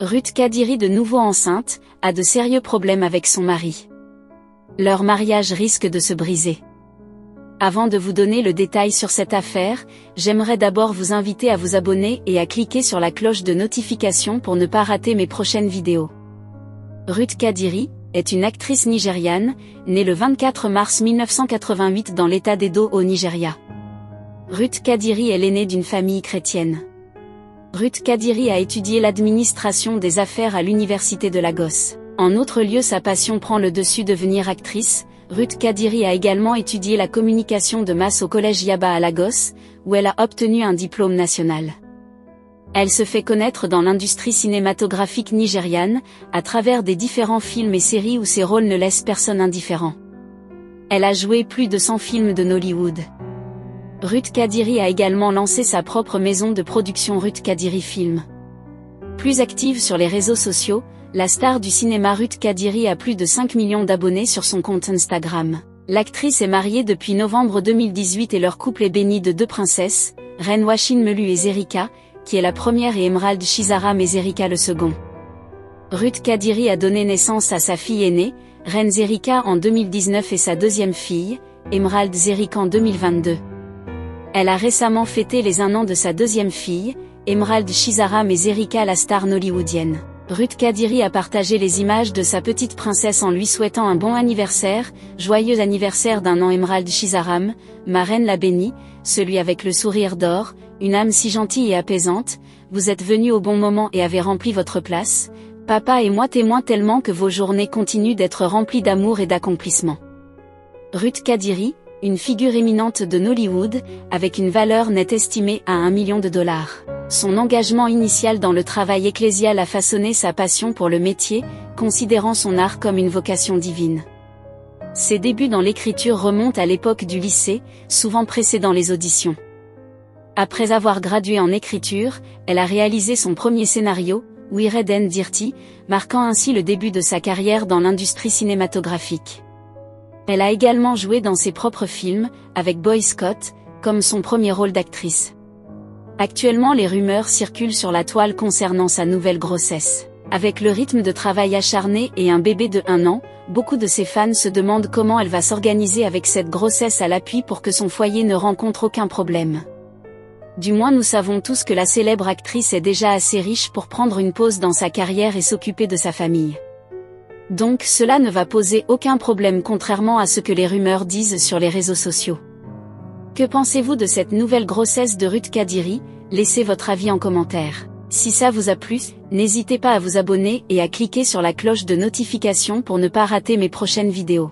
Ruth Kadiri, de nouveau enceinte, a de sérieux problèmes avec son mari. Leur mariage risque de se briser. Avant de vous donner le détail sur cette affaire, j'aimerais d'abord vous inviter à vous abonner et à cliquer sur la cloche de notification pour ne pas rater mes prochaines vidéos. Ruth Kadiri est une actrice nigériane, née le 24 mars 1988 dans l'état d'Edo au Nigeria. Ruth Kadiri est l'aînée d'une famille chrétienne. Ruth Kadiri a étudié l'administration des affaires à l'université de Lagos. En autre lieu, sa passion prend le dessus, devenir actrice. Ruth Kadiri a également étudié la communication de masse au collège Yaba à Lagos, où elle a obtenu un diplôme national. Elle se fait connaître dans l'industrie cinématographique nigériane, à travers des différents films et séries où ses rôles ne laissent personne indifférent. Elle a joué plus de 100 films de Nollywood. Ruth Kadiri a également lancé sa propre maison de production, Ruth Kadiri Film. Plus active sur les réseaux sociaux, la star du cinéma Ruth Kadiri a plus de 5 millions d'abonnés sur son compte Instagram. L'actrice est mariée depuis novembre 2018 et leur couple est béni de 2 princesses, Reine Washin Melu et Zerika, qui est la première, et Emerald Chizaram et Zerika le second. Ruth Kadiri a donné naissance à sa fille aînée, Reine Zerika, en 2019 et sa deuxième fille, Emerald Zerika, en 2022. Elle a récemment fêté les 1 an de sa deuxième fille, Emerald Chizaram et Zerika, la star nollywoodienne. Ruth Kadiri a partagé les images de sa petite princesse en lui souhaitant un bon anniversaire, joyeux anniversaire d'1 an Emerald Chizaram, ma reine la bénie, celui avec le sourire d'or, une âme si gentille et apaisante, vous êtes venu au bon moment et avez rempli votre place, papa et moi témoins tellement que vos journées continuent d'être remplies d'amour et d'accomplissement. Ruth Kadiri, une figure éminente de Nollywood, avec une valeur nette estimée à $1 million. Son engagement initial dans le travail ecclésial a façonné sa passion pour le métier, considérant son art comme une vocation divine. Ses débuts dans l'écriture remontent à l'époque du lycée, souvent précédant les auditions. Après avoir gradué en écriture, elle a réalisé son premier scénario, Wired and Dirty, marquant ainsi le début de sa carrière dans l'industrie cinématographique. Elle a également joué dans ses propres films, avec Boy Scott, comme son premier rôle d'actrice. Actuellement, les rumeurs circulent sur la toile concernant sa nouvelle grossesse. Avec le rythme de travail acharné et un bébé de 1 an, beaucoup de ses fans se demandent comment elle va s'organiser avec cette grossesse à l'appui pour que son foyer ne rencontre aucun problème. Du moins, nous savons tous que la célèbre actrice est déjà assez riche pour prendre une pause dans sa carrière et s'occuper de sa famille. Donc cela ne va poser aucun problème, contrairement à ce que les rumeurs disent sur les réseaux sociaux. Que pensez-vous de cette nouvelle grossesse de Ruth Kadiri? Laissez votre avis en commentaire. Si ça vous a plu, n'hésitez pas à vous abonner et à cliquer sur la cloche de notification pour ne pas rater mes prochaines vidéos.